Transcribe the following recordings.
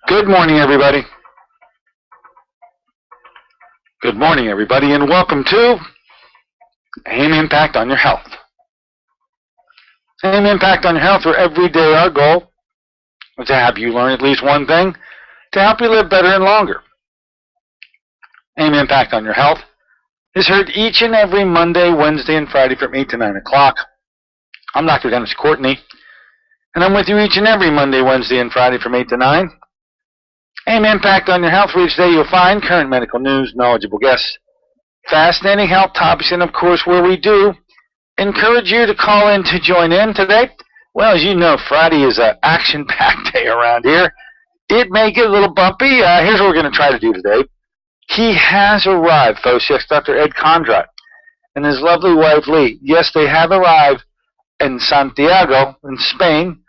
Good morning, everybody. Good morning, everybody, and welcome to AIM Impact on Your Health. AIM Impact on Your Health, where every day our goal is to have you learn at least one thing to help you live better and longer. AIM Impact on Your Health is heard each and every Monday, Wednesday, and Friday from 8 to 9 o'clock. I'm Dr. Dennis Courtney, and I'm with you each and every Monday, Wednesday, and Friday from 8 to 9. AIM Impact on Your Health, where each day you'll find current medical news, knowledgeable guests, fascinating health topics, and of course where we do encourage you to call in to join in today. Well, as you know, Friday is an action-packed day around here. It may get a little bumpy. Here's what we're going to try to do today. He has arrived, folks. Yes, Dr. Ed Condrat and his lovely wife, Lee. Yes, they have arrived in Santiago, in Spain.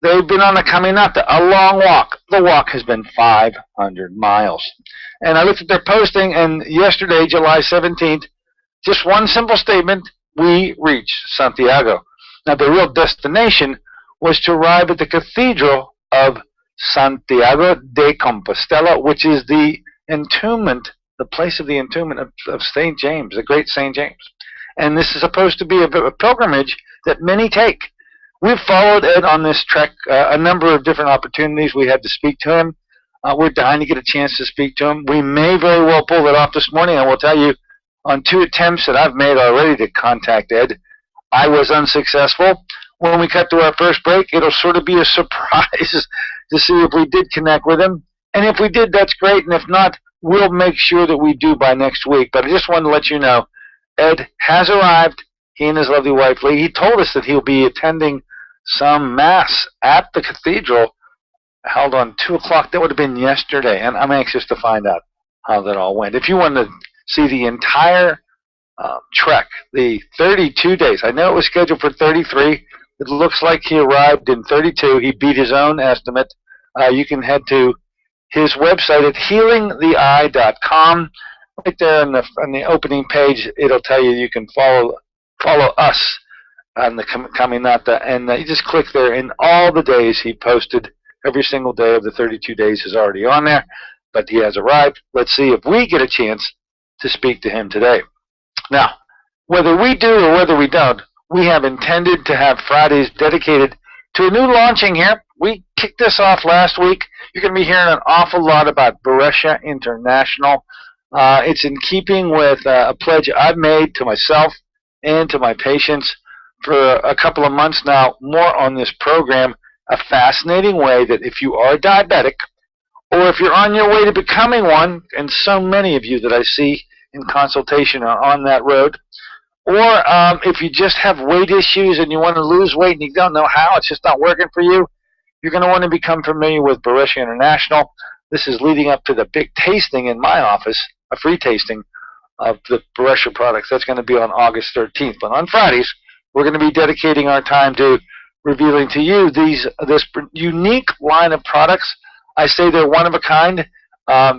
They've been on a caminata, a long walk. The walk has been 500 miles. And I looked at their posting, and yesterday, July 17th, just one simple statement, we reached Santiago. Now, the real destination was to arrive at the Cathedral of Santiago de Compostela, which is the entombment, the place of the entombment of St. James, the great St. James. And this is supposed to be a pilgrimage that many take. We've followed Ed on this trek a number of different opportunities. We had to speak to him. We're dying to get a chance to speak to him. We may very well pull it off this morning. I will tell you, on 2 attempts that I've made already to contact Ed, I was unsuccessful. When we cut to our first break, it'll sort of be a surprise to see if we did connect with him. And if we did, that's great. And if not, we'll make sure that we do by next week. But I just wanted to let you know, Ed has arrived. He and his lovely wife, Lee. He told us that he'll be attending some mass at the cathedral held on 2 o'clock. That would have been yesterday, and I'm anxious to find out how that all went. If you want to see the entire trek, the 32 days, I know it was scheduled for 33. It looks like he arrived in 32. He beat his own estimate. You can head to his website at healingtheeye.com. Right there on the opening page, it'll tell you you can follow us on the Caminata, and you just click there, and all the days he posted, every single day of the 32 days is already on there, but he has arrived. Let's see if we get a chance to speak to him today. Now, whether we do or whether we don't, we have intended to have Fridays dedicated to a new launching here. We kicked this off last week. You're going to be hearing an awful lot about Boresh International. It's in keeping with a pledge I've made to myself and to my patients for a couple of months now, more on this program, a fascinating way that if you are diabetic or if you're on your way to becoming one, and so many of you that I see in consultation are on that road, or if you just have weight issues and you want to lose weight and you don't know how, it's just not working for you, you're going to want to become familiar with Boresh International. This is leading up to the big tasting in my office, a free tasting of the Boresh products. That's going to be on August 13th. But on Fridays, we're going to be dedicating our time to revealing to you this unique line of products. I say they're one of a kind.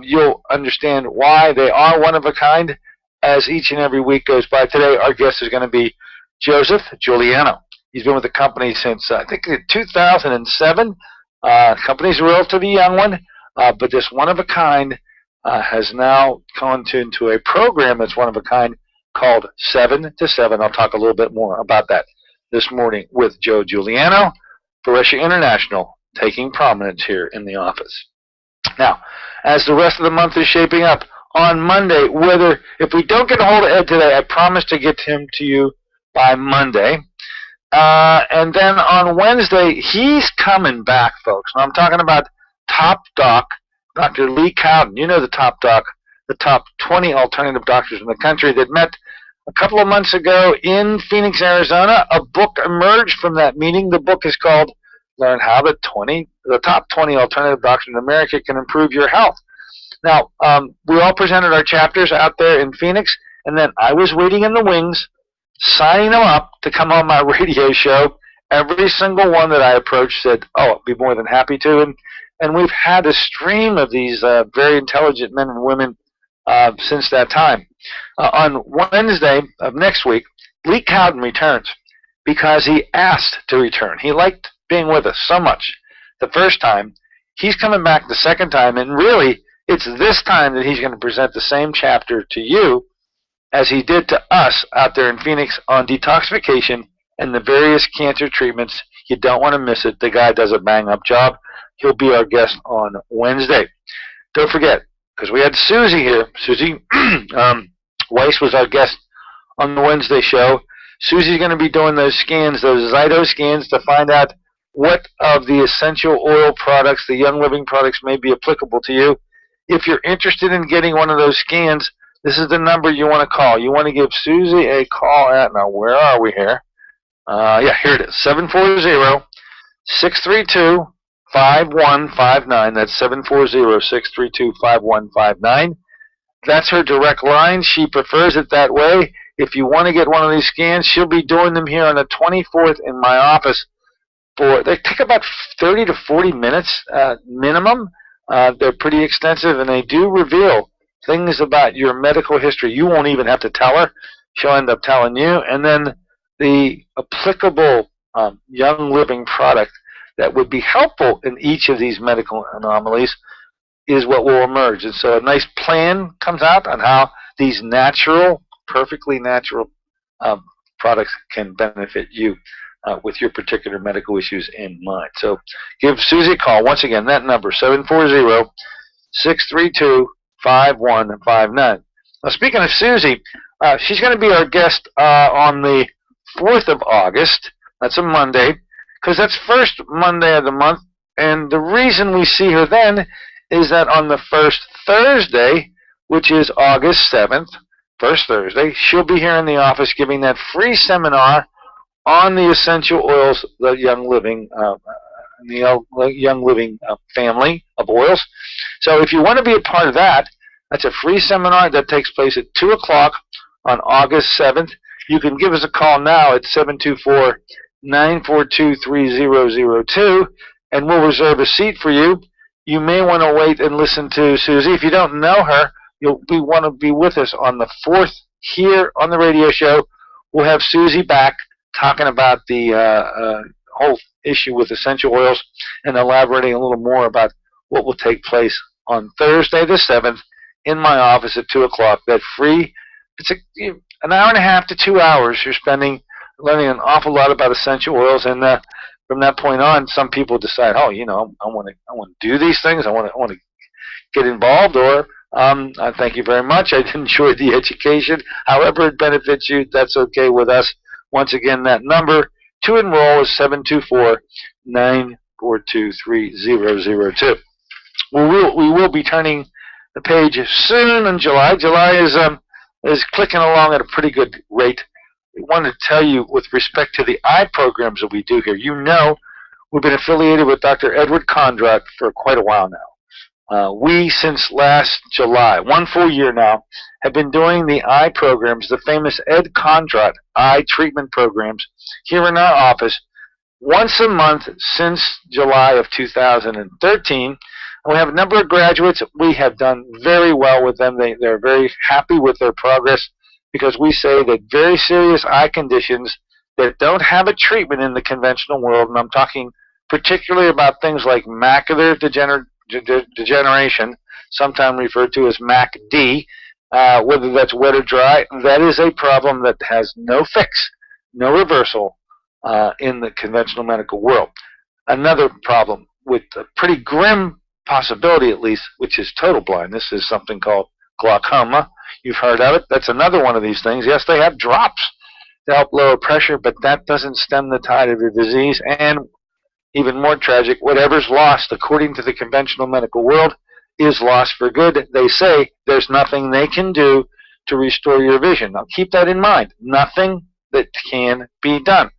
You'll understand why they are one of a kind as each and every week goes by. Today, our guest is going to be Joseph Juliano. He's been with the company since, I think, 2007. Company's a relatively young one, but this one of a kind has now gone into a program that's one of a kind called 7 to 7. I'll talk a little bit more about that this morning with Joe Juliano, Boresh International, taking prominence here in the office. Now, as the rest of the month is shaping up, on Monday, if we don't get a hold of Ed today, I promise to get him to you by Monday. And then on Wednesday, he's coming back, folks. Now, I'm talking about Top Doc, Dr. Lee Cowden. You know the Top Doc, the top 20 alternative doctors in the country that met a couple of months ago in Phoenix, Arizona. A book emerged from that meeting. The book is called Learn How the Top 20 Alternative Doctors in America Can Improve Your Health. Now, we all presented our chapters out there in Phoenix, and then I was waiting in the wings, signing them up to come on my radio show every single one that I approached said, "Oh, I'd be more than happy to." And we've had a stream of these very intelligent men and women since that time. On Wednesday of next week, Lee Cowden returns because he asked to return. He liked being with us so much the first time. He's coming back the second time, and really, it's this time that he's going to present the same chapter to you as he did to us out there in Phoenix on detoxification and the various cancer treatments. You don't want to miss it. The guy does a bang-up job. He'll be our guest on Wednesday. Don't forget, because we had Susie here. Susie Weiss was our guest on the Wednesday show. Susie's going to be doing those scans, those Zyto scans, to find out what of the essential oil products, the Young Living products, may be applicable to you. If you're interested in getting one of those scans, this is the number you want to call. You want to give Susie a call at, now where are we here? Yeah, here it is, 740-632-5159. That's 740-632-5159. That's her direct line. She prefers it that way. If you want to get one of these scans, she'll be doing them here on the 24th in my office. They take about 30 to 40 minutes minimum. They're pretty extensive, and they do reveal things about your medical history. You won't even have to tell her. She'll end up telling you. And then the applicable Young Living product that would be helpful in each of these medical anomalies is what will emerge. And so a nice plan comes out on how these natural, perfectly natural products can benefit you with your particular medical issues in mind. So give Susie a call. Once again, that number, 740-632-5159. Now, speaking of Susie, she's going to be our guest on the 4th of August. That's a Monday, because that's first Monday of the month. And the reason we see her then is that on the first Thursday, which is August 7th, first Thursday, she'll be here in the office giving that free seminar on the essential oils, the Young Living, family of oils. So if you want to be a part of that, that's a free seminar that takes place at 2 o'clock on August 7th. You can give us a call now at 724-942-3002, and we'll reserve a seat for you. You may want to wait and listen to Susie. If you don't know her, you'll want to be with us on the 4th here on the radio show. We'll have Susie back talking about the whole issue with essential oils and elaborating a little more about what will take place on Thursday the 7th in my office at 2 o'clock. That free, it's an hour and a half to 2 hours you're spending learning an awful lot about essential oils, and from that point on, some people decide, oh, you know, I want to do these things, I want to get involved, or thank you very much, I enjoyed the education. However it benefits you, that's okay with us. Once again, that number to enroll is 724-942-3002. We will be turning the page soon in July. July is clicking along at a pretty good rate. We wanted to tell you with respect to the eye programs that we do here. You know, we've been affiliated with Dr. Edward Kondrat for quite a while now. We, since last July, 1 full year now, have been doing the eye programs, the famous Ed Kondrat eye treatment programs, here in our office once a month since July of 2013. And we have a number of graduates. We have done very well with them. They're very happy with their progress, because we say that very serious eye conditions that don't have a treatment in the conventional world, and I'm talking particularly about things like macular degeneration, sometimes referred to as MACD, whether that's wet or dry, that is a problem that has no fix, no reversal in the conventional medical world. Another problem with a pretty grim possibility, at least, which is total blindness, is something called glaucoma. You've heard of it. That's another one of these things. Yes, they have drops to help lower pressure, but that doesn't stem the tide of the disease. And even more tragic, whatever's lost, according to the conventional medical world, is lost for good. They say there's nothing they can do to restore your vision. Now, keep that in mind. Nothing that can be done.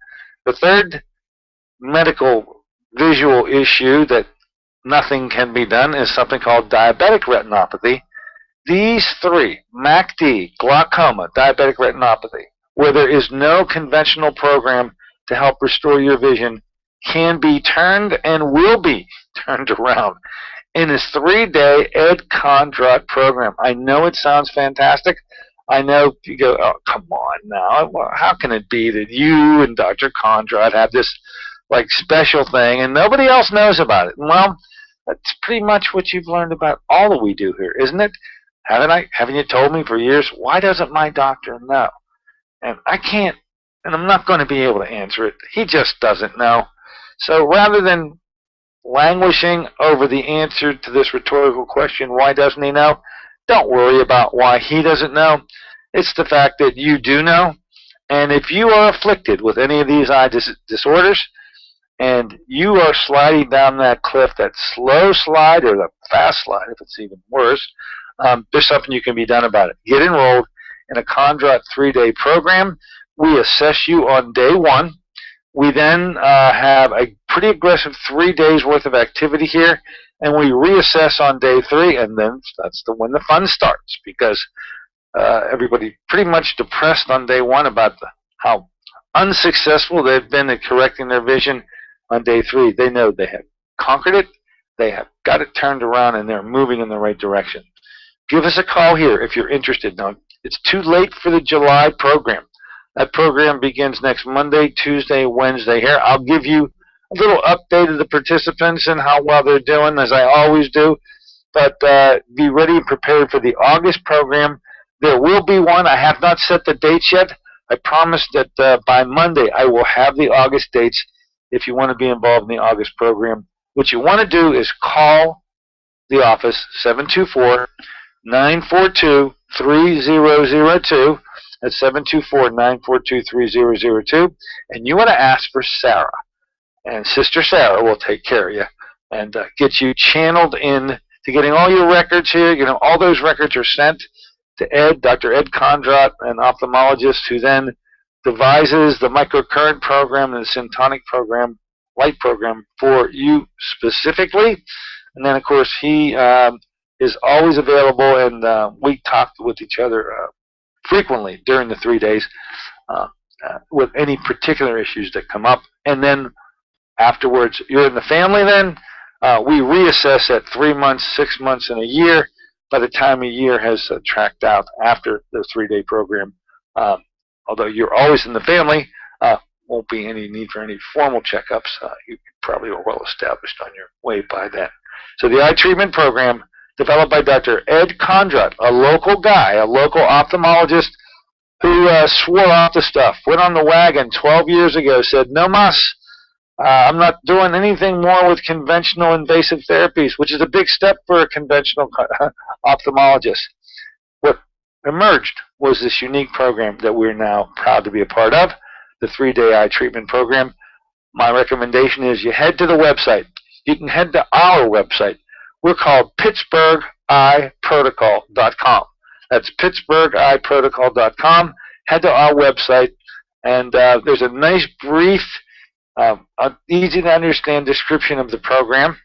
The third medical visual issue that nothing can be done is something called diabetic retinopathy. These three, MACD, glaucoma, diabetic retinopathy, where there is no conventional program to to help restore your vision can be turned and will be turned around in his 3-day Ed Condrot program. I know it sounds fantastic. I know you go, oh, come on now. How can it be that you and Dr. Condrot have this like special thing and nobody else knows about it? Well, that's pretty much what you've learned about all that we do here, isn't it? Haven't you told me for years, why doesn't my doctor know? And I can't, and I'm not going to be able to answer it. He just doesn't know. So rather than languishing over the answer to this rhetorical question, why doesn't he know? Don't worry about why he doesn't know. It's the fact that you do know. And if you are afflicted with any of these eye disorders, and you are sliding down that cliff, that slow slide or the fast slide, if it's even worse, there's something you can be done about it. Get enrolled in a Condrot 3-day program. We assess you on day 1. We then have a pretty aggressive 3 days worth of activity here, and we reassess on day 3, and then that's when the fun starts, because everybody pretty much depressed on day 1 about how unsuccessful they've been at correcting their vision. On day 3, they know they have conquered it, they have got it turned around, and they're moving in the right direction. Give us a call here if you're interested. Now, it's too late for the July program. That program begins next Monday, Tuesday, Wednesday here. I'll give you a little update of the participants and how well they're doing, as I always do. But be ready and prepared for the August program. There will be one. I have not set the dates yet. I promise that by Monday I will have the August dates if you want to be involved in the August program. What you want to do is call the office, 724-942-3002. That's 724-942-3002. And you want to ask for Sarah. And Sister Sarah will take care of you and get you channeled in to getting all your records here. You know, all those records are sent to Ed, Dr. Ed Condrot, an ophthalmologist, who then devises the microcurrent program and the syntonic program, light program, for you specifically. And then, of course, he is always available, and we talk with each other frequently during the 3 days with any particular issues that come up. And then afterwards, you're in the family then. We reassess at 3 months, 6 months, and a year. By the time a year has tracked out after the 3-day program, although you're always in the family, won't be any need for any formal checkups. You probably are well established on your way by then. So the eye treatment program, developed by Dr. Ed Condrot, a local guy, a local ophthalmologist who swore off the stuff, went on the wagon 12 years ago, said, no mas, I'm not doing anything more with conventional invasive therapies, which is a big step for a conventional ophthalmologist. What emerged was this unique program that we're now proud to be a part of, the 3-day eye treatment program. My recommendation is you head to the website. You can head to our website. We're called PittsburghEyeProtocol.com. That's PittsburghEyeProtocol.com. Head to our website, and there's a nice, brief, easy to understand description of the program.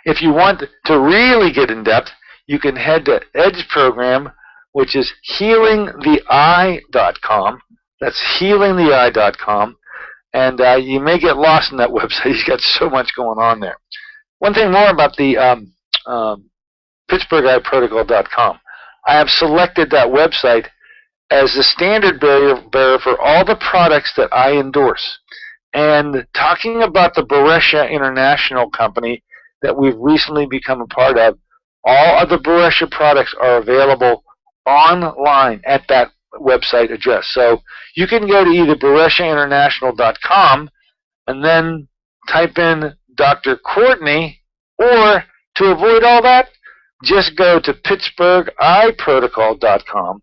If you want to really get in depth, you can head to Ed's program, which is HealingTheEye.com. That's HealingTheEye.com. And you may get lost in that website. He's got so much going on there. One thing more about the PittsburghEyeProtocol.com. I have selected that website as the standard bearer for all the products that I endorse. And talking about the Boresh International company that we've recently become a part of, all of the Boresh products are available online at that website address. So you can go to either BoreshInternational.com and then type in Dr. Courtney, or to avoid all that, just go to PittsburghEyeProtocol.com,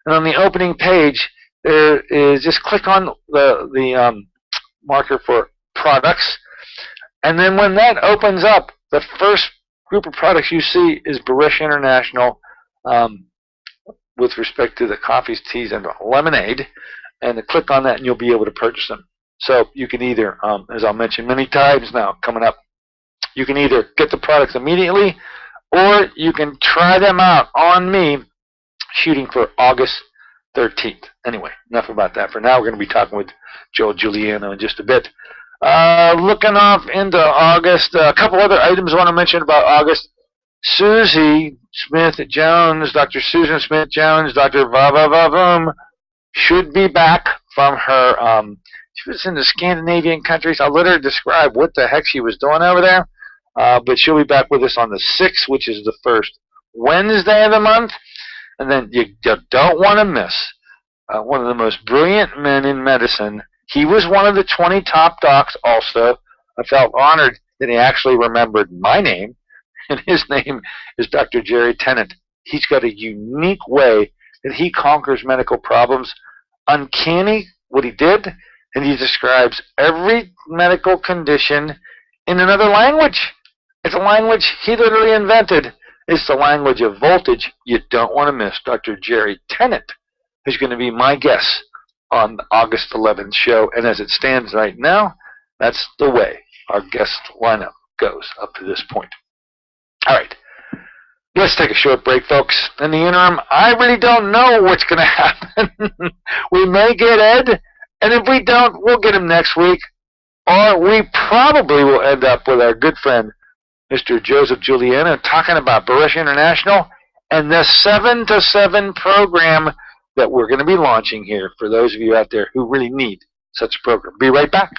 and on the opening page there is, just click on the marker for products, and then when that opens up, the first group of products you see is Boresh International, with respect to the coffees, teas, and lemonade, and click on that and you'll be able to purchase them. So you can either, as I'll mention many times now coming up, you can either get the products immediately, or you can try them out on me, shooting for August 13th. Anyway, enough about that. For now, we're going to be talking with Joe Juliano in just a bit. Looking off into August, a couple other items I want to mention about August. Susie Smith-Jones, Dr. Susan Smith-Jones, Dr. Vavavavum should be back from her, she was in the Scandinavian countries. I'll let her describe what the heck she was doing over there. But she'll be back with us on the 6th, which is the first Wednesday of the month. And then you don't want to miss one of the most brilliant men in medicine. He was one of the 20 top docs also. I felt honored that he actually remembered my name, and his name is Dr. Jerry Tennant. He's got a unique way that he conquers medical problems. Uncanny what he did, and he describes every medical condition in another language. It's a language he literally invented. It's the language of voltage. You don't want to miss Dr. Jerry Tennant, who's going to be my guest on the August 11th show. And as it stands right now, that's the way our guest lineup goes up to this point. All right. Let's take a short break, folks. In the interim, I really don't know what's going to happen. We may get Ed, and if we don't, we'll get him next week. Or we probably will end up with our good friend, Mr. Joseph Juliano, talking about Boresh International and the 7 to 7 program that we're going to be launching here for those of you out there who really need such a program. Be right back.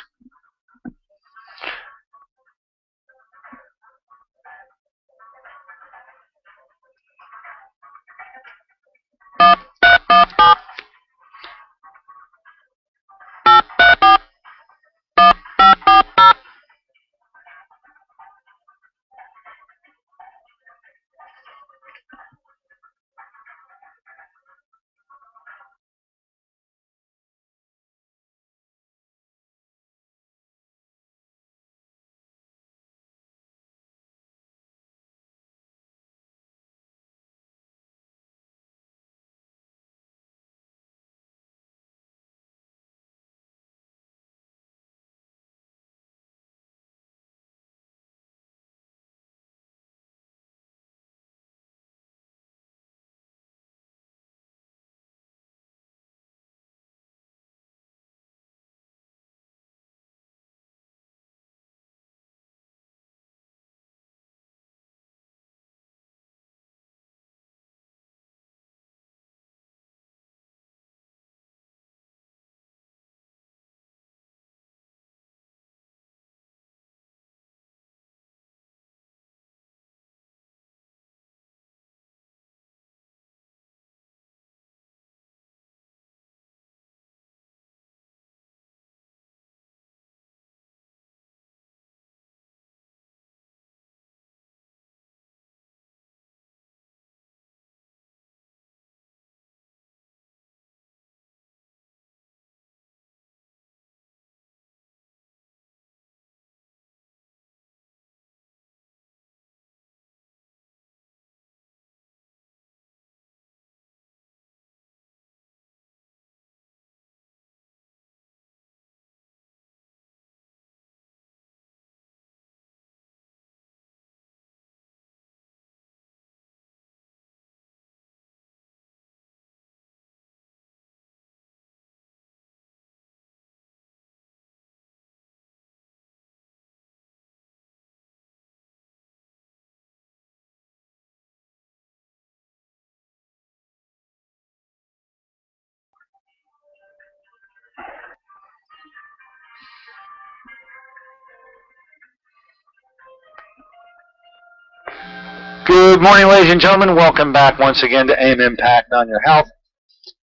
Good morning, ladies and gentlemen. Welcome back once again to AM Impact on Your Health.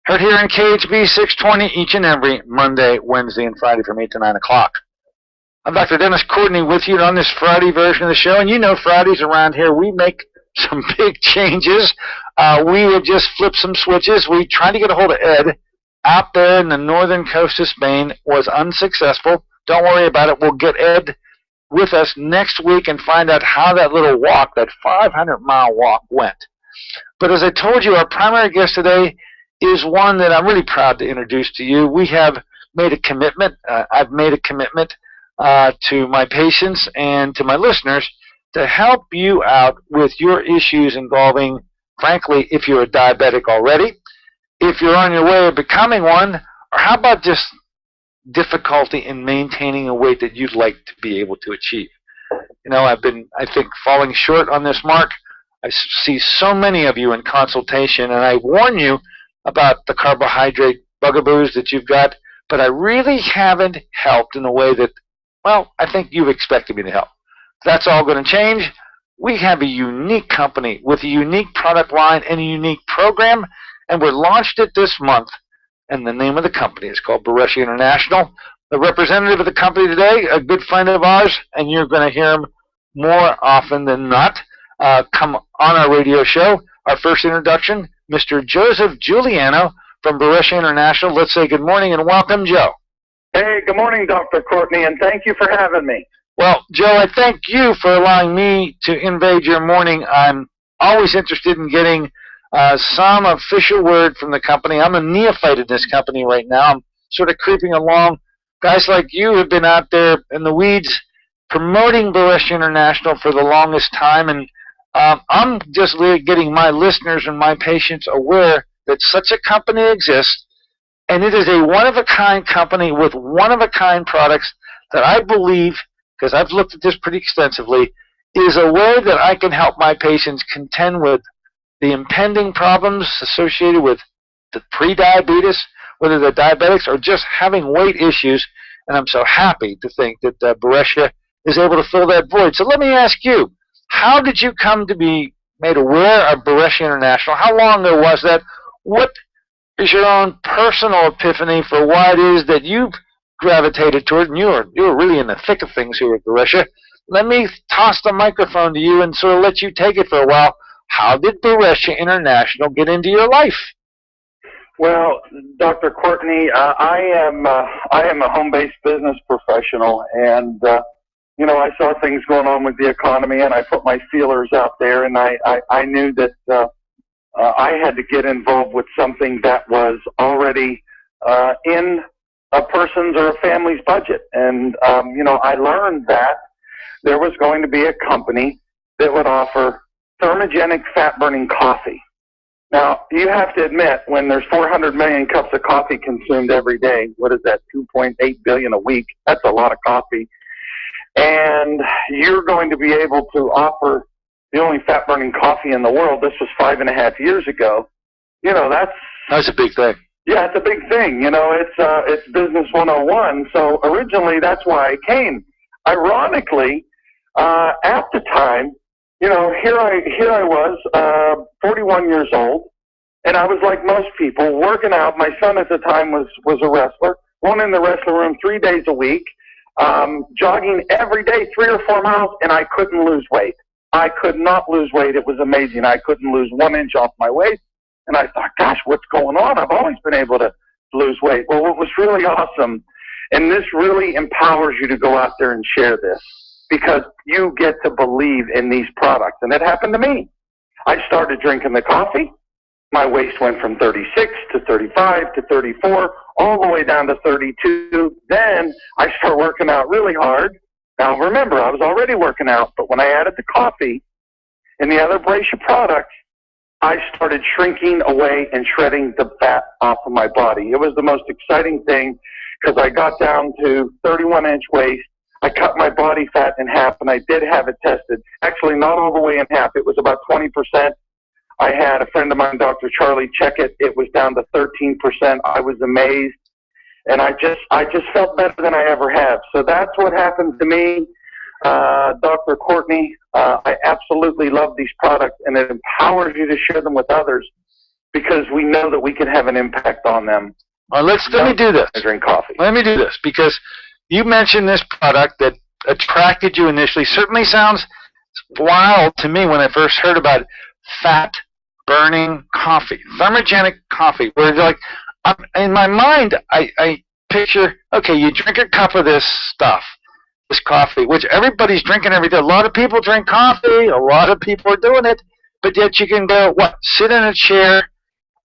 Heard here in KHB 620 each and every Monday, Wednesday, and Friday from 8 to 9 o'clock. I'm Dr. Dennis Courtney with you on this Friday version of the show. And you know Fridays around here, we make some big changes. We would just flip some switches. We tried to get a hold of Ed out there in the northern coast of Spain. Was unsuccessful. Don't worry about it. We'll get Ed with us next week and find out how that little walk, that 500-mile walk, went. But as I told you, our primary guest today is one that I'm really proud to introduce to you. We have made a commitment. I've made a commitment to my patients and to my listeners to help you out with your issues involving, frankly, if you're a diabetic already, if you're on your way of becoming one, or how about just difficulty in maintaining a weight that you'd like to be able to achieve? You know, I've been, I think, falling short on this mark. I see so many of you in consultation, and I warn you about the carbohydrate bugaboos that you've got, but I really haven't helped in a way that, well, I think you've expected me to help. That's all going to change. We have a unique company with a unique product line and a unique program, and we launched it this month. And the name of the company is called Boresh International. The representative of the company today, a good friend of ours, and you're going to hear him more often than not come on our radio show. Our first introduction, Mr. Joseph Juliano from Boresh International. Let's say good morning and welcome, Joe. Hey, good morning, Dr. Courtney, and thank you for having me. Well, Joe, I thank you for allowing me to invade your morning. I'm always interested in getting some official word from the company. I'm a neophyte in this company right now. I'm sort of creeping along. Guys like you have been out there in the weeds promoting Boresh International for the longest time, and I'm just getting my listeners and my patients aware that such a company exists, and it is a one-of-a-kind company with one-of-a-kind products that I believe, because I've looked at this pretty extensively, is a way that I can help my patients contend with the impending problems associated with the pre-diabetes, whether they're diabetics or just having weight issues. And I'm so happy to think that Boresh is able to fill that void. So let me ask you, how did you come to be made aware of Boresh International? How long ago was that? What is your own personal epiphany for why it is that you've gravitated toward, and you're really in the thick of things here at Boresh? Let me toss the microphone to you and sort of let you take it for a while. How did Boresh International get into your life? Well, Dr. Courtney, I am a home-based business professional, and you know, I saw things going on with the economy, and I put my feelers out there, and I knew that I had to get involved with something that was already in a person's or a family's budget, and you know, I learned that there was going to be a company that would offer thermogenic fat-burning coffee. Now, you have to admit, when there's 400 million cups of coffee consumed every day, what is that, 2.8 billion a week? That's a lot of coffee. And you're going to be able to offer the only fat-burning coffee in the world. This was 5.5 years ago. You know, that's a big thing. Yeah, it's a big thing. You know, it's business 101. So originally, that's why I came. Ironically, at the time, you know, here I was, 41 years old, and I was like most people, working out. My son at the time was a wrestler, going in the wrestling room 3 days a week, jogging every day 3 or 4 miles, and I couldn't lose weight. I could not lose weight. It was amazing. I couldn't lose 1 inch off my waist, and I thought, gosh, what's going on? I've always been able to lose weight. Well, what was really awesome, and this really empowers you to go out there and share this, because you get to believe in these products. And it happened to me. I started drinking the coffee. My waist went from 36 to 35 to 34, all the way down to 32. Then I started working out really hard. Now remember, I was already working out, but when I added the coffee and the other Boresh products, I started shrinking away and shredding the fat off of my body. It was the most exciting thing, because I got down to 31-inch waist. I cut my body fat in half, and I did have it tested. Actually, not all the way in half. It was about 20%. I had a friend of mine, Dr. Charlie, check it. It was down to 13%. I was amazed, and I just felt better than I ever have. So that's what happened to me, Dr. Courtney. I absolutely love these products, and it empowers you to share them with others, because we know that we can have an impact on them. Well, let me do this. I drink coffee. Let me do this, because you mentioned this product that attracted you initially. Certainly sounds wild to me when I first heard about fat-burning coffee, thermogenic coffee, where you're like, in my mind, I picture, okay, you drink a cup of this stuff, this coffee, which everybody's drinking every day. A lot of people drink coffee. A lot of people are doing it. But yet you can go, sit in a chair,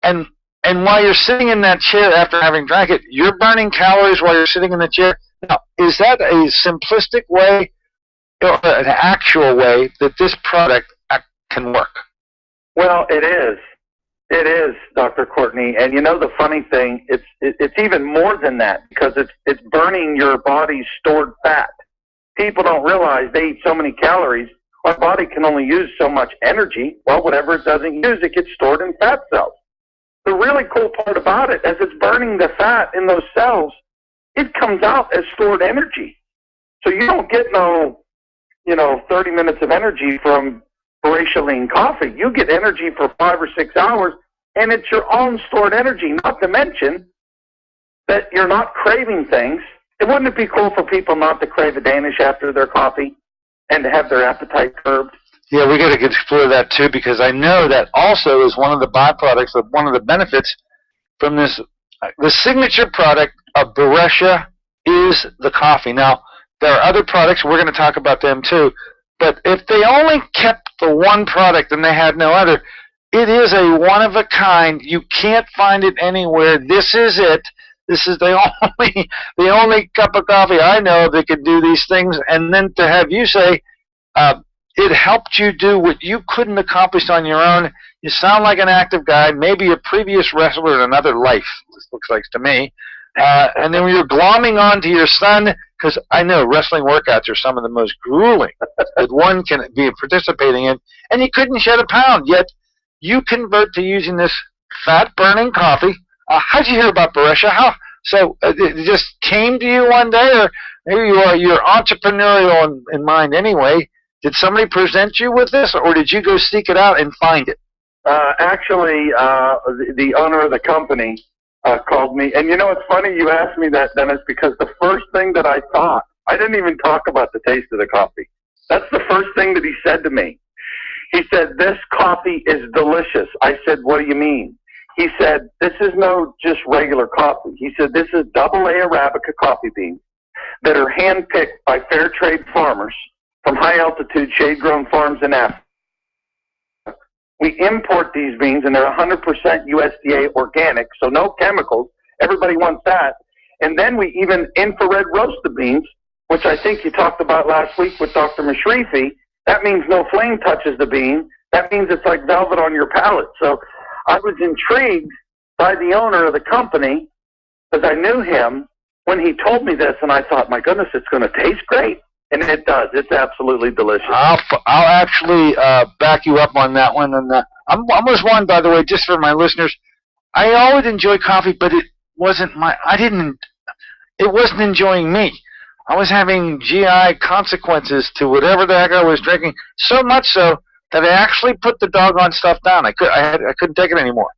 and while you're sitting in that chair after having drank it, you're burning calories while you're sitting in the chair. Now, is that a simplistic way or an actual way that this product can work? Well, it is. It is, Dr. Courtney, and you know the funny thing, it's even more than that because it's burning your body's stored fat. People don't realize they eat so many calories. Our body can only use so much energy. Well, whatever it doesn't use, it gets stored in fat cells. The really cool part about it, as it's burning the fat in those cells, it comes out as stored energy. So you don't get no, 30 minutes of energy from Boresh coffee. You get energy for 5 or 6 hours, and it's your own stored energy, not to mention that you're not craving things. Wouldn't it be cool for people not to crave a Danish after their coffee and to have their appetite curbed? Yeah, we got to explore that too, because I know that also is one of the byproducts of one of the benefits from this. The signature product of Boresh is the coffee. Now, there are other products. We're going to talk about them too. But if they only kept the one product and they had no other, it is a one-of-a-kind. You can't find it anywhere. This is it. This is the only cup of coffee I know that can do these things. And then to have you say it helped you do what you couldn't accomplish on your own. You sound like an active guy, maybe a previous wrestler in another life, this looks like to me. And then when you're glomming on to your son, because I know wrestling workouts are some of the most grueling that one can be participating in, and you couldn't shed a pound, yet you convert to using this fat-burning coffee. How'd you hear about Boresh? It just came to you one day, or maybe you're entrepreneurial in mind anyway. Did somebody present you with this, or did you go seek it out and find it? Actually, the owner of the company called me. And it's funny you asked me that, Dennis, because the first thing that I thought, I didn't even talk about the taste of the coffee. That's the first thing that he said to me. He said, "This coffee is delicious." I said, "What do you mean?" He said, "This is no just regular coffee." He said, "This is AA Arabica coffee beans that are hand-picked by fair trade farmers from high-altitude shade-grown farms in Africa. We import these beans, and they're 100% USDA organic, so no chemicals. Everybody wants that. And then we even infrared roast the beans, which I think you talked about last week with Dr. Mashrifi. That means no flame touches the bean. That means it's like velvet on your palate." So I was intrigued by the owner of the company because I knew him when he told me this, and I thought, my goodness, it's going to taste great. And it does. It's absolutely delicious. I'll actually back you up on that one. And I'm almost one, by the way, just for my listeners. I always enjoy coffee, but it wasn't it wasn't enjoying me. I was having GI consequences to whatever the heck I was drinking, so much so that I actually put the doggone stuff down. I couldn't take it anymore.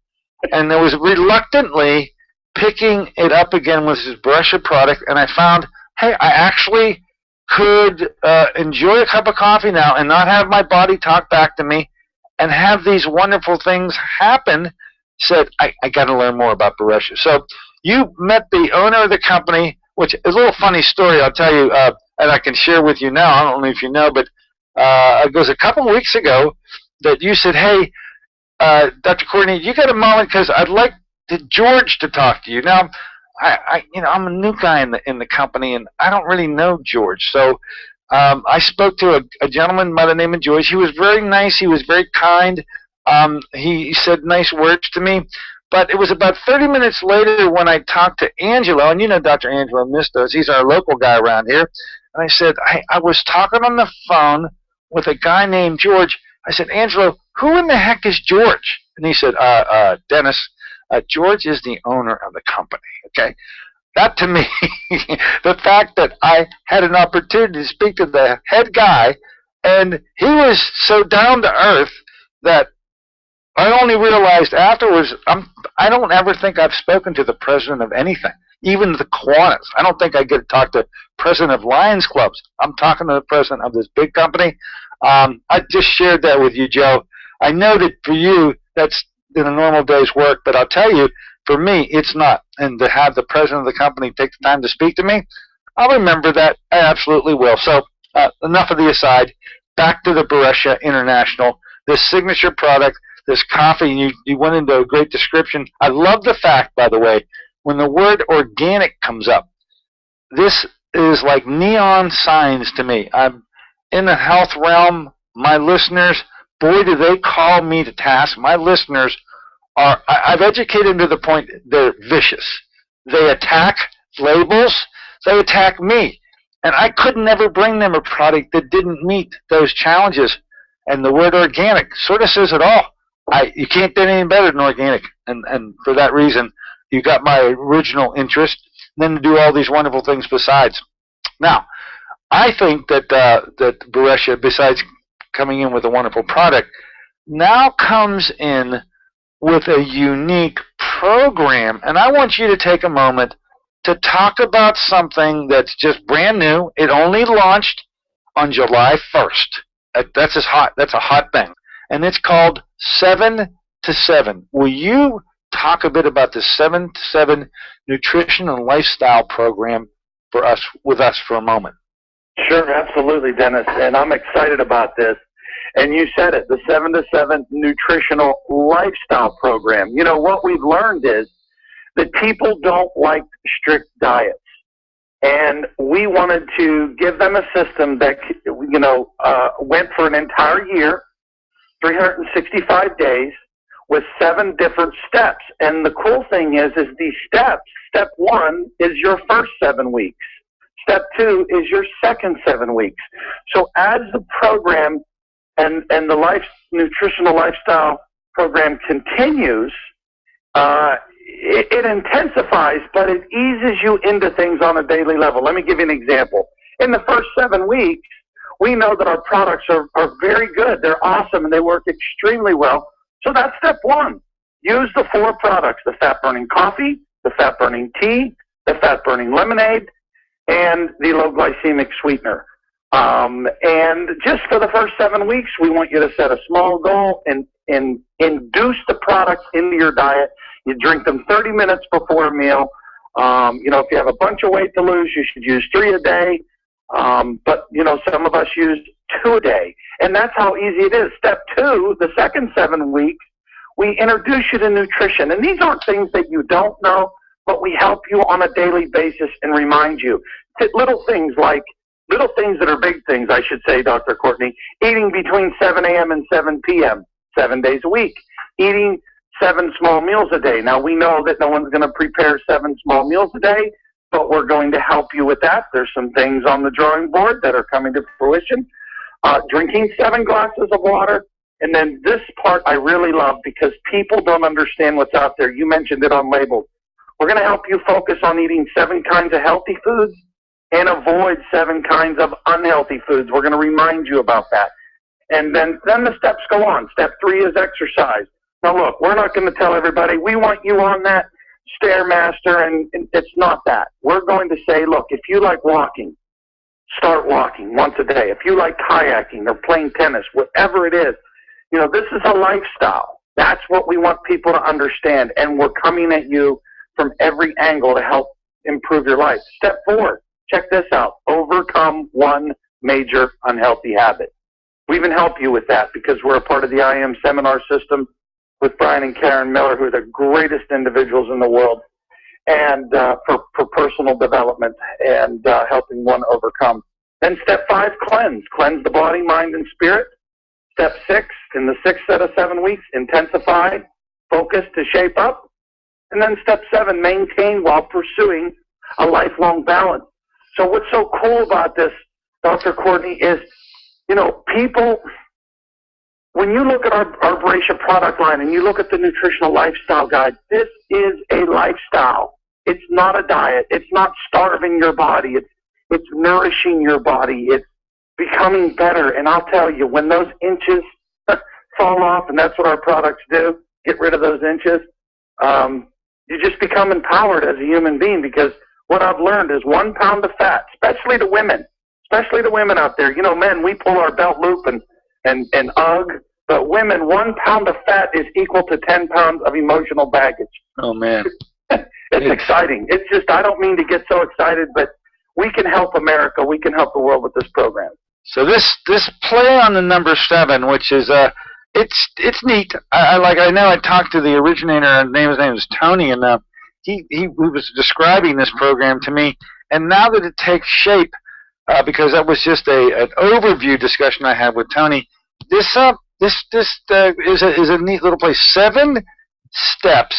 And I was reluctantly picking it up again with this Boresh product, and I found, hey, I actually could enjoy a cup of coffee now and not have my body talk back to me and have these wonderful things happen. Said, I got to learn more about Boresh. So you met the owner of the company, which is a little funny story, I'll tell you, and I can share with you now. I don't know if you know, but it was a couple of weeks ago that you said, hey, Dr. Courtney, you got a moment because I'd like George to talk to you. Now, I'm a new guy in the company, and I don't really know George. So I spoke to a gentleman by the name of George. He was very nice. He was very kind. He said nice words to me. But it was about 30 minutes later when I talked to Angelo, and you know Dr. Angelo Mistos. He's our local guy around here. And I said, I was talking on the phone with a guy named George. I said, Angelo, who in the heck is George? And he said, Dennis, George is the owner of the company, okay? That to me, the fact that I had an opportunity to speak to the head guy, and he was so down to earth that I only realized afterwards, I don't ever think I've spoken to the president of anything, even the Kiwanis. I don't think I get to talk to president of Lions Clubs. I'm talking to the president of this big company. I just shared that with you, Joe. I know that for you, that's in a normal day's work, but I'll tell you, for me, it's not. And to have the president of the company take the time to speak to me, I'll remember that. I absolutely will. So enough of the aside. Back to the Boresh International, this signature product, this coffee, and you went into a great description. I love the fact, by the way, when the word organic comes up, this is like neon signs to me. I'm in the health realm. My listeners, boy, do they call me to task. My listeners I've educated them to the point they're vicious. They attack labels. They attack me. And I could never bring them a product that didn't meet those challenges. And the word organic sort of says it all. You can't do anything better than organic. And for that reason, you got my original interest, then to do all these wonderful things besides. Now, I think that Boresh, besides coming in with a wonderful product, now comes in with a unique program. And I want you to take a moment to talk about something that's just brand new. It only launched on July 1st. That's a hot thing. And it's called 7 to 7. Will you talk a bit about the 7 to 7 nutrition and lifestyle program with us for a moment? Sure, absolutely, Dennis. And I'm excited about this. And you said it, the 7 to 7 nutritional lifestyle program. You know, what we've learned is that people don't like strict diets. And we wanted to give them a system that, went for an entire year, 365 days, with 7 different steps. And the cool thing is these steps, step 1 is your first 7 weeks. Step 2 is your second 7 weeks. So as the program and the nutritional lifestyle program continues, it intensifies, but it eases you into things on a daily level. Let me give you an example. In the first 7 weeks, we know that our products are very good. They're awesome, and they work extremely well. So that's step 1. Use the 4 products, the fat-burning coffee, the fat-burning tea, the fat-burning lemonade, and the low-glycemic sweetener. And just for the first 7 weeks, we want you to set a small goal and induce the products into your diet. You drink them 30 minutes before a meal. If you have a bunch of weight to lose, you should use 3 a day. But some of us use 2 a day. And that's how easy it is. Step 2, the second 7 weeks, we introduce you to nutrition. And these aren't things that you don't know, but we help you on a daily basis and remind you. Little things that are big things, I should say, Dr. Courtney. Eating between 7 a.m. and 7 p.m., 7 days a week. Eating 7 small meals a day. Now, we know that no one's going to prepare 7 small meals a day, but we're going to help you with that. There's some things on the drawing board that are coming to fruition. Drinking 7 glasses of water. And then this part I really love because people don't understand what's out there. You mentioned it on labels. We're going to help you focus on eating 7 kinds of healthy foods and avoid 7 kinds of unhealthy foods. We're going to remind you about that. And then the steps go on. Step 3 is exercise. Now, look, we're not going to tell everybody, we want you on that Stairmaster, and it's not that. We're going to say, look, if you like walking, start walking once a day. If you like kayaking or playing tennis, whatever it is, this is a lifestyle. That's what we want people to understand, and we're coming at you from every angle to help improve your life. Step 4, check this out. Overcome 1 major unhealthy habit. We even help you with that because we're a part of the IM seminar system with Brian and Karen Miller, who are the greatest individuals in the world, and for personal development and helping one overcome. Then step 5, cleanse. Cleanse the body, mind, and spirit. Step 6, in the 6th set of 7 weeks, intensify, focus to shape up. And then step 7, maintain while pursuing a lifelong balance. So what's so cool about this, Dr. Courtney, is, people, when you look at our Boresh product line and you look at the nutritional lifestyle guide, this is a lifestyle. It's not a diet. It's not starving your body. It's nourishing your body. It's becoming better. And I'll tell you, when those inches fall off, and that's what our products do, get rid of those inches, you just become empowered as a human being, because what I've learned is 1 pound of fat, especially the women out there. Men, we pull our belt loop and ugh, but women, 1 pound of fat is equal to 10 pounds of emotional baggage. Oh, man. It's exciting. It's just, I don't mean to get so excited, but we can help America. We can help the world with this program. So this play on the number 7, which is it's neat. I know I talked to the originator. His name is Tony, and he was describing this program to me. And now that it takes shape, because that was just an overview discussion I had with Tony. This is a neat little place. 7 steps,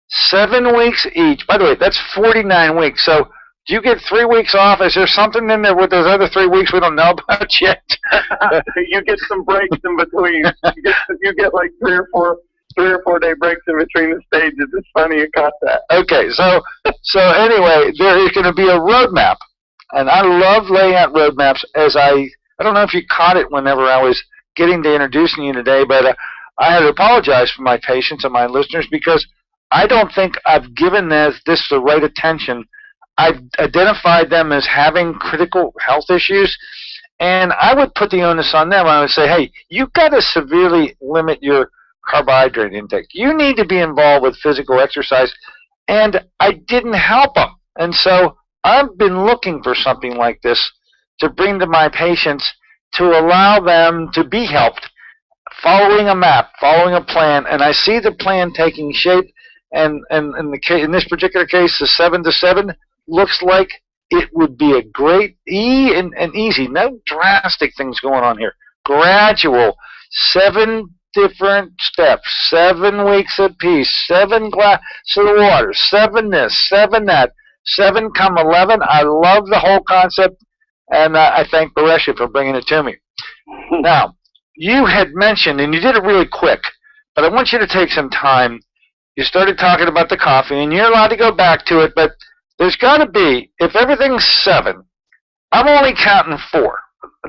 7 weeks each. By the way, that's 49 weeks. So do you get 3 weeks off? Is there something in there with those other 3 weeks we don't know about yet? You get some breaks in between. You get like 3 or 4 day breaks in between the stages. It's funny you caught that. Okay, so anyway, there is going to be a roadmap, and I love laying out roadmaps. As I don't know if you caught it whenever I was getting to introducing you today, but I had to apologize for my patients and my listeners because I don't think I've given this the right attention. I've identified them as having critical health issues, and I would put the onus on them. I would say, hey, you've got to severely limit your carbohydrate intake. You need to be involved with physical exercise, and I didn't help them. And so I've been looking for something like this to bring to my patients to allow them to be helped, following a map, following a plan, and I see the plan taking shape, and in this particular case, the 7 to 7 looks like it would be a great and easy, no drastic things going on here. Gradual, 7 different steps, 7 weeks apiece, 7 glasses of water, 7 this, 7 that, 7 come 11. I love the whole concept, and I thank Boresh for bringing it to me. Now, you had mentioned, and you did it really quick, but I want you to take some time. You started talking about the coffee, and you're allowed to go back to it, but there's got to be, if everything's 7, I'm only counting 4.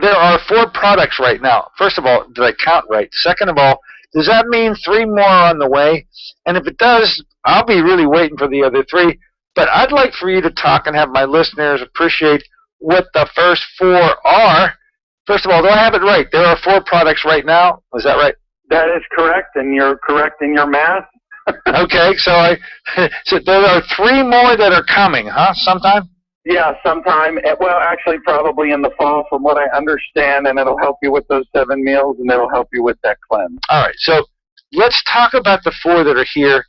There are 4 products right now. First of all, did I count right? Second of all, does that mean 3 more are on the way? And if it does, I'll be really waiting for the other 3. But I'd like for you to talk and have my listeners appreciate what the first 4 are. First of all, do I have it right? There are 4 products right now. Is that right? That is correct, and you're correct in your math. Okay, so there are 3 more that are coming, huh? Sometime? Yeah, sometime. Well, actually, probably in the fall, from what I understand, and it'll help you with those 7 meals, and it'll help you with that cleanse. All right, so let's talk about the 4 that are here.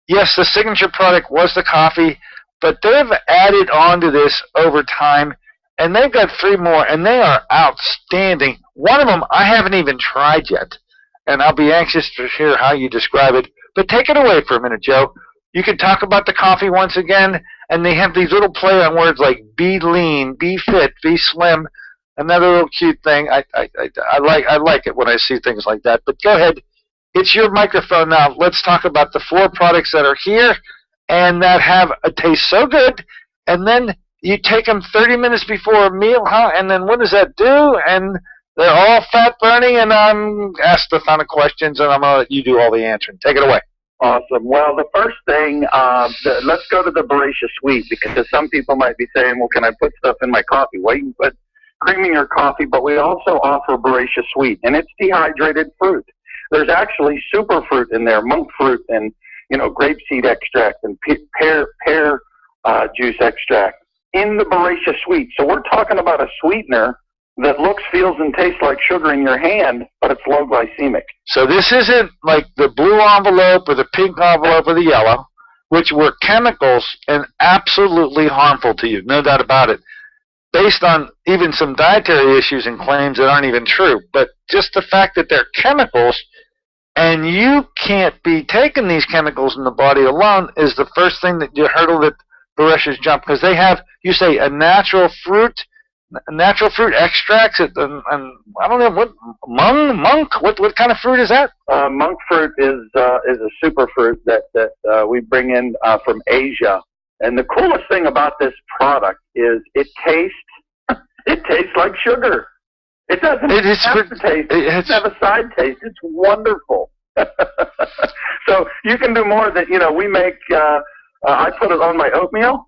Yes, the signature product was the coffee, but they've added on to this over time, and they've got 3 more, and they are outstanding. One of them I haven't even tried yet, and I'll be anxious to hear how you describe it. But take it away for a minute, Joe. You can talk about the coffee once again, and they have these little play on words like be lean, be fit, be slim. Another little cute thing. I like it when I see things like that. But go ahead. It's your microphone now. Let's talk about the 4 products that are here and that have a taste so good. And then you take them 30 minutes before a meal, huh? And then what does that do? And they're all fat burning, and I'm asked a ton of questions, and I'm going to let you do all the answering. Take it away. Awesome. Well, the first thing, let's go to the Boresh Sweet, because some people might be saying, well, can I put stuff in my coffee? Well, you can put cream in your coffee, but we also offer Boresh Sweet, and it's dehydrated fruit. There's actually super fruit in there, monk fruit, and grapeseed extract and pear juice extract in the Boresh Sweet. So we're talking about a sweetener that looks, feels, and tastes like sugar in your hand, but it's low glycemic. So this isn't like the blue envelope or the pink envelope or the yellow, which were chemicals and absolutely harmful to you, no doubt about it, based on even some dietary issues and claims that aren't even true. But just the fact that they're chemicals and you can't be taking these chemicals in the body alone is the first thing that you hurdle that Boresh has jumped, because they have, you say, a natural fruit extracts, and I don't know what monk. What kind of fruit is that? Monk fruit is a super fruit that we bring in from Asia. And the coolest thing about this product is it tastes like sugar. It doesn't have to taste. It doesn't have a side taste. It's wonderful. So you can do more than we make. I put it on my oatmeal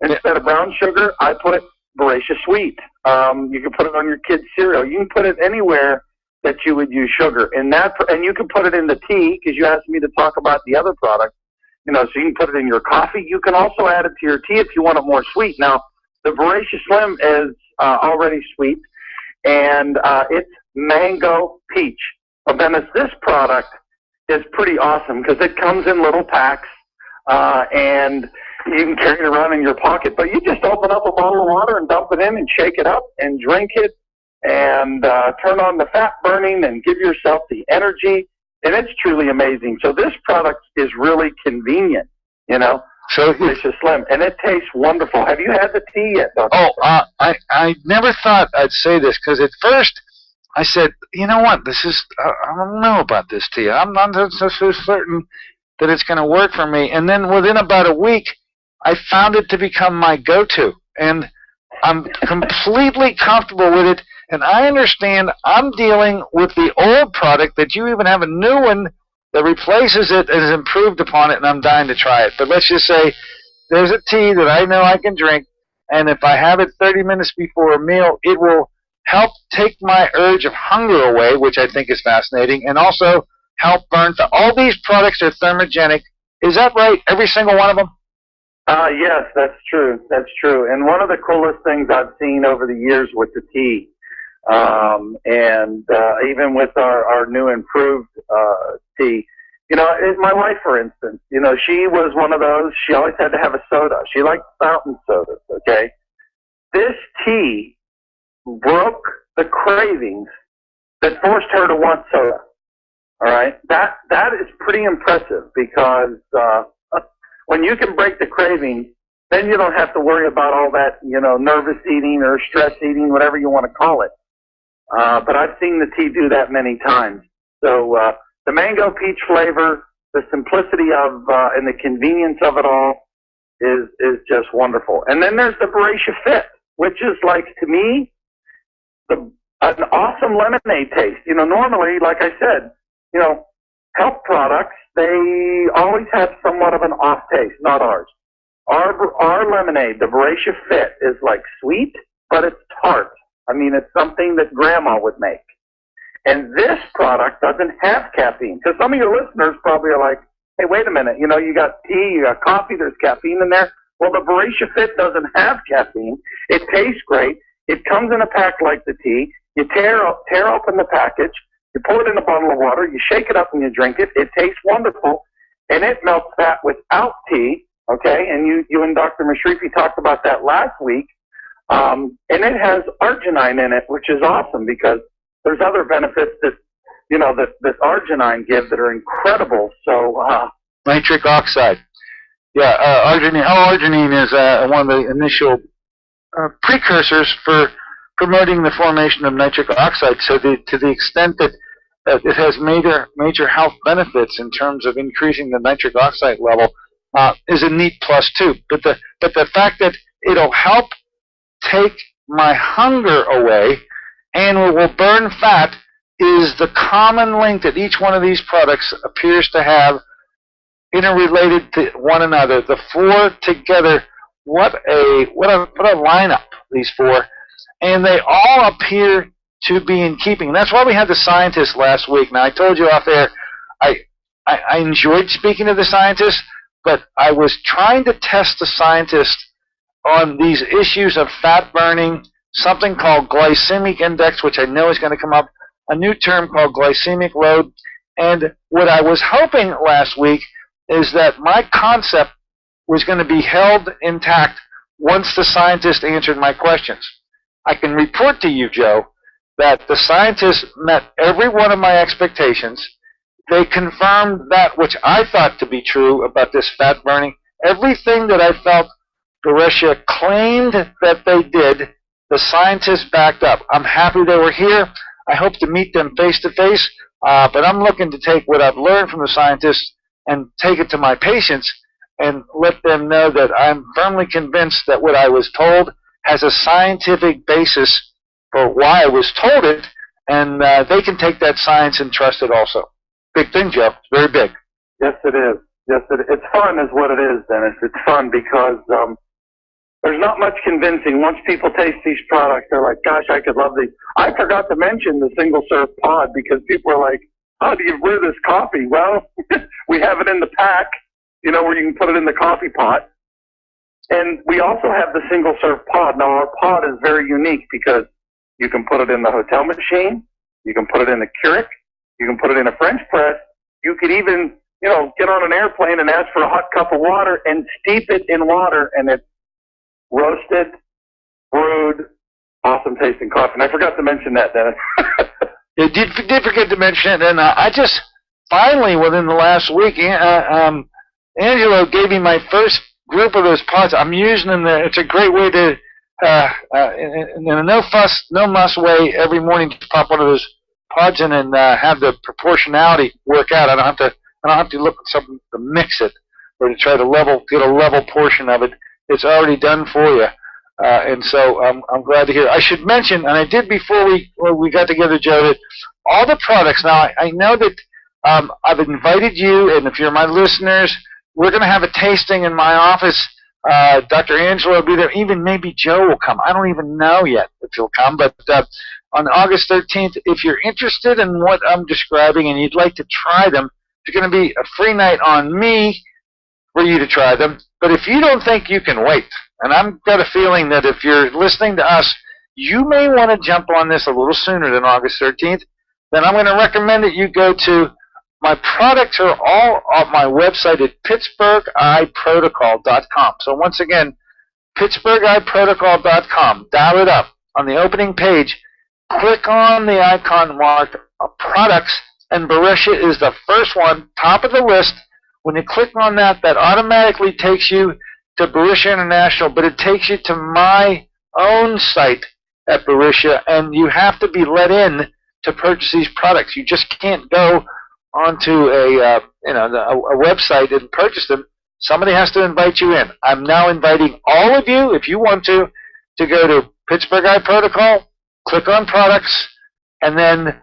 instead of brown sugar. I put it Boresh Sweet. You can put it on your kids' cereal. You can put it anywhere that you would use sugar. And you can put it in the tea, because you asked me to talk about the other product. So you can put it in your coffee. You can also add it to your tea if you want it more sweet. Now, the Boresh Slim is already sweet, and it's mango peach. But then this product is pretty awesome because it comes in little packs, and you can carry it around in your pocket, but you just open up a bottle of water and dump it in and shake it up and drink it and turn on the fat burning and give yourself the energy. and it's truly amazing. So this product is really convenient, you know. So it's just slim, and it tastes wonderful. Have you had the tea yet, Dr.? I never thought I'd say this, because at first I said, you know what, this is, I don't know about this tea. I'm not so certain that it's going to work for me. And then within about a week, I found it to become my go-to, and I'm completely comfortable with it. And I understand I'm dealing with the old product, that you even have a new one that replaces it and has improved upon it, and I'm dying to try it. But let's just say there's a tea that I know I can drink, and if I have it 30 minutes before a meal, it will help take my urge of hunger away, which I think is fascinating, and also help burn. All these products are thermogenic. Is that right? Every single one of them? Yes, that's true. That's true. And one of the coolest things I've seen over the years with the tea, and even with our new improved tea, you know, my wife, for instance, you know, she was one of those, she always had to have a soda. She liked fountain sodas, okay? This tea broke the cravings that forced her to want soda, all right? That is pretty impressive, because when you can break the craving, then you don't have to worry about all that, you know, nervous eating or stress eating, whatever you want to call it. But I've seen the tea do that many times. So the mango peach flavor, the simplicity of and the convenience of it all is just wonderful. And then there's the Boresh Fit, which is, like, to me, an awesome lemonade taste. You know, normally, like I said, you know, health products, they always have somewhat of an off taste, not ours. Our lemonade, the Boresh Fit, is like sweet, but it's tart. I mean, it's something that Grandma would make. And this product doesn't have caffeine. Because some of your listeners probably are like, hey, wait a minute, you know, you got tea, you got coffee, there's caffeine in there. Well, the Boresh Fit doesn't have caffeine. It tastes great. It comes in a pack like the tea. You tear open the package, you pour it in a bottle of water, you shake it up and you drink it. It tastes wonderful, and it melts fat without tea, okay? And you and Dr. Mashrifi talked about that last week. And it has arginine in it, which is awesome, because there's other benefits that, you know, that arginine gives that are incredible. So nitric oxide. Yeah, arginine. Arginine is one of the initial precursors for promoting the formation of nitric oxide. So to the extent that it has major health benefits in terms of increasing the nitric oxide level, is a neat plus too. But the fact that it'll help take my hunger away and will burn fat is the common link that each one of these products appears to have, interrelated to one another. The four together, what a lineup, these four, and they all appear to be in keeping. And that's why we had the scientists last week. Now, I told you off air, I enjoyed speaking to the scientists, but I was trying to test the scientists on these issues of fat burning, something called glycemic index, which I know is going to come up, a new term called glycemic load. And what I was hoping last week is that my concept was going to be held intact once the scientists answered my questions. I can report to you, Joe, that the scientists met every one of my expectations. They confirmed that which I thought to be true about this fat burning. Everything that I felt Boresh claimed that they did, the scientists backed up. I'm happy they were here. I hope to meet them face to face, but I'm looking to take what I've learned from the scientists and take it to my patients and let them know that I'm firmly convinced that what I was told has a scientific basis for why I was told it, and they can take that science and trust it also. Big thing, Jeff. It's very big. Yes, it is. Yes, it's fun is what it is, Dennis. It's fun because there's not much convincing. Once people taste these products, they're like, gosh, I could love these. I forgot to mention the single-serve pod because people are like, how do you brew this coffee? Well, we have it in the pack, you know, where you can put it in the coffee pot. And we also have the single-serve pod. Now, our pod is very unique because you can put it in the hotel machine, you can put it in the Keurig, you can put it in a French press, you could even, you know, get on an airplane and ask for a hot cup of water and steep it in water, and it's roasted, brewed, awesome tasting coffee. And I forgot to mention that, Dennis. You did forget to mention it, and I just finally, within the last week, Angelo gave me my first group of those pods. I'm using them there. It's a great way to, in a no fuss, no muss way, every morning to pop one of those pods in and have the proportionality work out. I don't have to look at something to mix it or to try to get a level portion of it. It's already done for you. And so I'm glad to hear. I should mention, and I did before we got together, Joe, that all the products. Now I know that I've invited you, and if you're my listeners, we're going to have a tasting in my office. Dr. Angelo will be there. Even maybe Joe will come. I don't even know yet if he'll come. But on August 13th, if you're interested in what I'm describing and you'd like to try them, it's going to be a free night on me for you to try them. But if you don't think you can wait, and I've got a feeling that if you're listening to us, you may want to jump on this a little sooner than August 13th, then I'm going to recommend that you go to my products are all on my website at pittsburghiprotocol.com. So once again, pittsburghiprotocol.com. Dial it up. On the opening page, click on the icon marked products, and Boresh is the first one, top of the list. When you click on that, that automatically takes you to Boresh International, but it takes you to my own site at Boresh, and you have to be let in to purchase these products. You just can't go onto a website and purchase them. Somebody has to invite you in. I'm now inviting all of you, if you want to go to Pittsburgh Eye Protocol, click on products, and then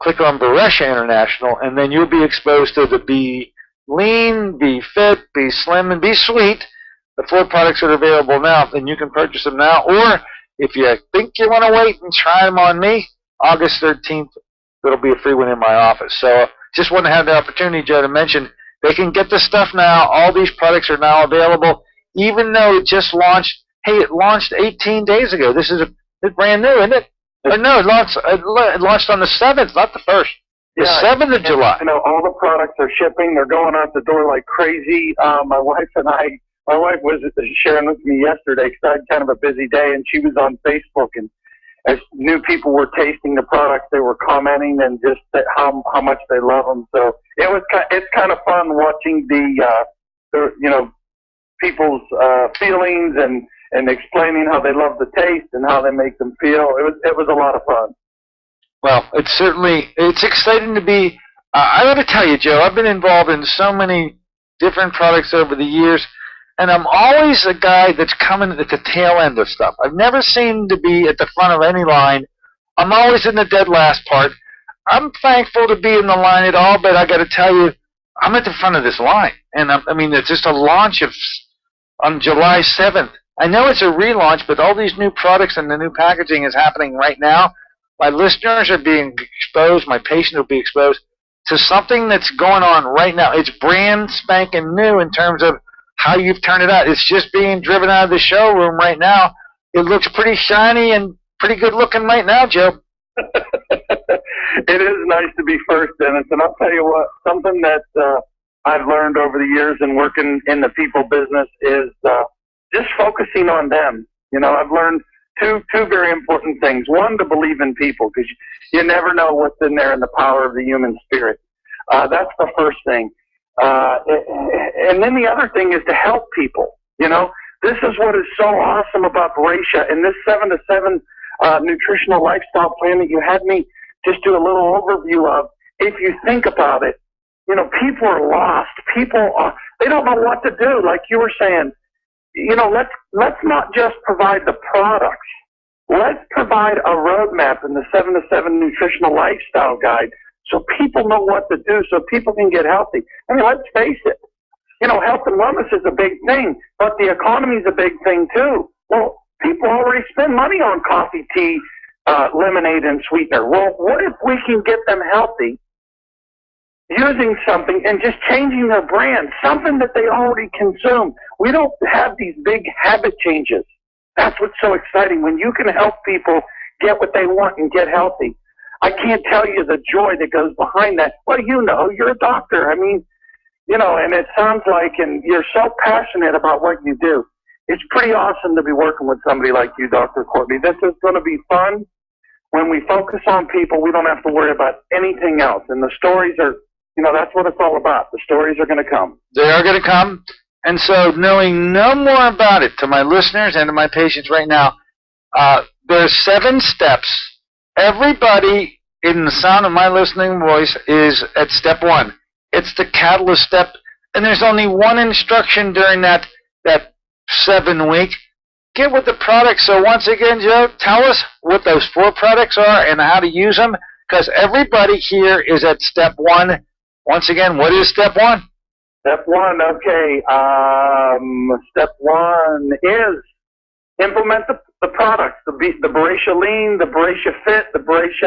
click on Boresh International, and then you'll be exposed to the Be Lean, Be Fit, Be Slim, and Be Sweet, the 4 products that are available now, and you can purchase them now. Or if you think you want to wait and try them on me, August 13th, it'll be a free one in my office. So just want to have the opportunity, Joe, to mention they can get the stuff now. All these products are now available, even though it just launched. Hey, it launched 18 days ago. This is it's brand new, isn't it? Or no, it launched on the 7th, not the 1st. The 7th of July. You know, all the products are shipping. They're going out the door like crazy. My wife was sharing with me yesterday because I had kind of a busy day, and she was on Facebook, and as new people were tasting the products, they were commenting and just how much they love them. So it's kind of fun watching the people's feelings and explaining how they love the taste and how they make them feel. It was a lot of fun. Well, it's exciting to be. I got to tell you, Joe, I've been involved in so many different products over the years, and I'm always a guy that's coming at the tail end of stuff. I've never seemed to be at the front of any line. I'm always in the dead last part. I'm thankful to be in the line at all, but I got to tell you, I'm at the front of this line. And it's just a launch on July 7th. I know it's a relaunch, but all these new products and the new packaging is happening right now. My listeners are being exposed, my patients will be exposed to something that's going on right now. It's brand spanking new in terms of how you've turned it out. It's just being driven out of the showroom right now. It looks pretty shiny and pretty good looking right now, Joe. It is nice to be first in it. And I'll tell you what, something that I've learned over the years in working in the people business is just focusing on them. You know, I've learned two very important things. One, to believe in people, because you never know what's in there in the power of the human spirit. That's the first thing. And then the other thing is to help people. You know, this is what is so awesome about Boresh and this 7-to-7 nutritional lifestyle plan that you had me just do a little overview of. If you think about it, you know, people are lost. They don't know what to do. Like you were saying, you know, let's not just provide the products. Let's provide a roadmap in the 7-to-7 nutritional lifestyle guide so people know what to do, so people can get healthy. I mean, let's face it. You know, health and wellness is a big thing, but the economy is a big thing too. Well, people already spend money on coffee, tea, lemonade, and sweetener. Well, what if we can get them healthy using something and just changing their brand, something that they already consume? We don't have these big habit changes. That's what's so exciting. When you can help people get what they want and get healthy, I can't tell you the joy that goes behind that. Well, you know, you're a doctor. I mean, you know, and it sounds like, and you're so passionate about what you do. It's pretty awesome to be working with somebody like you, Dr. Courtney. This is going to be fun. When we focus on people, we don't have to worry about anything else. And the stories are that's what it's all about. The stories are going to come. They are going to come. And so knowing no more about it, to my listeners and to my patients right now, there's 7 steps. Everybody in the sound of my listening voice is at step 1. It's the catalyst step. And there's only one instruction during that 7 week. Get with the product. So once again, Joe, tell us what those 4 products are and how to use them, because everybody here is at step 1. Once again, what is step 1? Step 1, okay. Step 1 is implement the products, the Boresh Lean, the Boresh Fit, the Boresh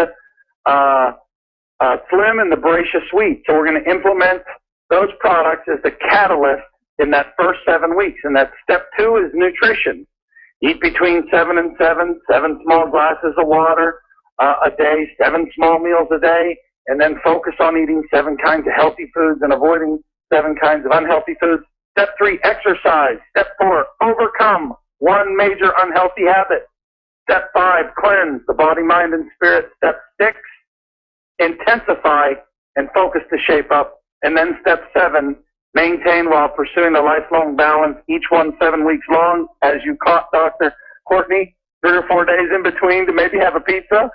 Slim, and the Boresh Sweet. So we're going to implement those products as the catalyst in that first 7 weeks. And that step 2 is nutrition. Eat between 7 and 7 small glasses of water a day, 7 small meals a day, and then focus on eating 7 kinds of healthy foods and avoiding 7 kinds of unhealthy foods. Step 3, exercise. Step 4, overcome 1 major unhealthy habit. Step 5, cleanse the body, mind, and spirit. Step 6, intensify and focus to shape up. And then step 7, maintain while pursuing a lifelong balance, each one 7 weeks long, as you caught Dr. Courtney, 3 or 4 days in between to maybe have a pizza.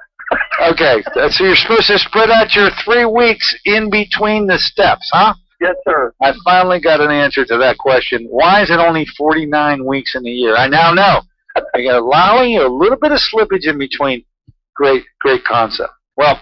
Okay, so you're supposed to spread out your 3 weeks in between the steps, huh? Yes, sir. I finally got an answer to that question. Why is it only 49 weeks in a year? I now know. They're allowing you a little bit of slippage in between. Great concept. Well,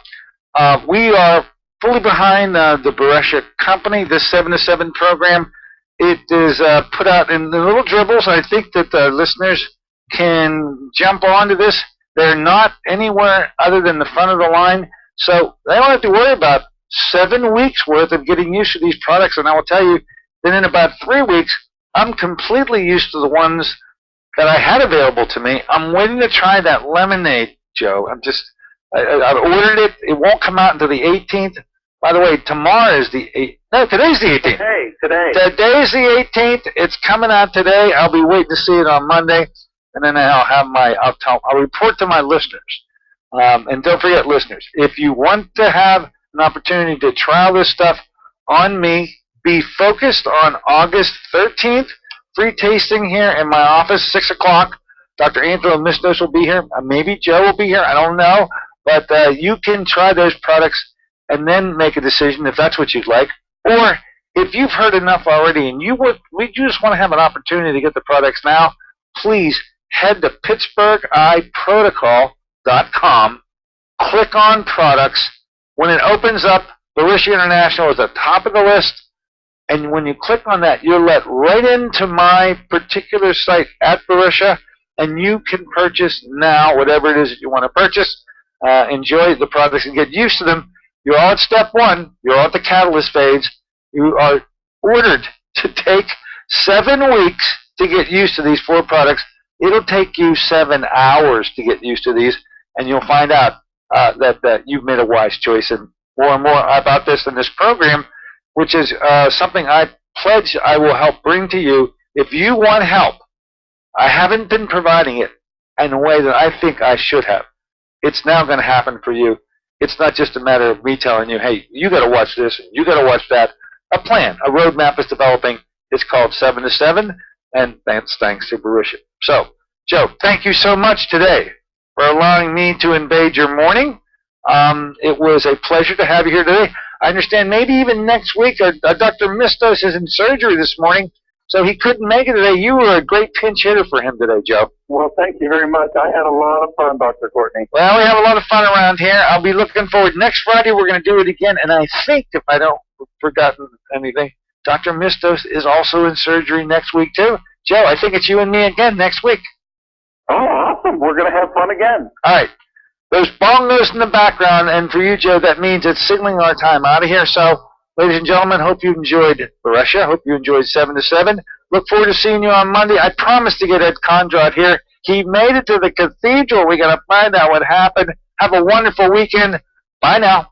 we are fully behind the Boresh company, this 7 to 7 program. It is put out in the little dribbles. I think that the listeners can jump onto this. They're not anywhere other than the front of the line, so they don't have to worry about 7 weeks worth of getting used to these products. And I will tell you that in about 3 weeks, I'm completely used to the ones that I had available to me. I'm waiting to try that lemonade, Joe. I've ordered it. It won't come out until the 18th. By the way, tomorrow is the 8th. No, today's the 18th. Today. Today's the 18th. It's coming out today. I'll be waiting to see it on Monday, and then I'll report to my listeners. And don't forget, listeners, if you want to have an opportunity to trial this stuff on me, be focused on August 13th. Free tasting here in my office, 6 o'clock. Dr. Angelo Mistos will be here. Maybe Joe will be here. I don't know. But you can try those products and then make a decision if that's what you'd like. Or if you've heard enough already and you just want to have an opportunity to get the products now, please head to PittsburghEyeProtocol.com, click on products. When it opens up, Boresh International is at the top of the list. And when you click on that, you're let right into my particular site at Boresh, and you can purchase now whatever it is that you want to purchase. Enjoy the products and get used to them. You're all at step 1. You're all at the catalyst phase. You are ordered to take 7 weeks to get used to these 4 products. It'll take you 7 hours to get used to these, and you'll find out that you've made a wise choice. And more about this in this program, which is something I pledge I will help bring to you. If you want help, I haven't been providing it in a way that I think I should have. It's now going to happen for you. It's not just a matter of me telling you, hey, you got to watch this, and you got to watch that. A plan, a roadmap is developing. It's called 7 to 7, and that's thanks to Boresh. So, Joe, thank you so much today for allowing me to invade your morning. It was a pleasure to have you here today. I understand maybe even next week, Dr. Mistos is in surgery this morning, so he couldn't make it today. You were a great pinch hitter for him today, Joe. Well, thank you very much. I had a lot of fun, Dr. Courtney. Well, we have a lot of fun around here. I'll be looking forward. Next Friday, we're going to do it again, and I think, if I don't forgotten anything, Dr. Mistos is also in surgery next week, too. Joe, I think it's you and me again next week. Oh, awesome. We're going to have fun again. All right. There's bongos in the background, and for you, Joe, that means it's signaling our time out of here. So, ladies and gentlemen, hope you enjoyed Boresh. Hope you enjoyed 7 to 7. Look forward to seeing you on Monday. I promised to get Ed Condrad here. He made it to the cathedral. We got to find out what happened. Have a wonderful weekend. Bye now.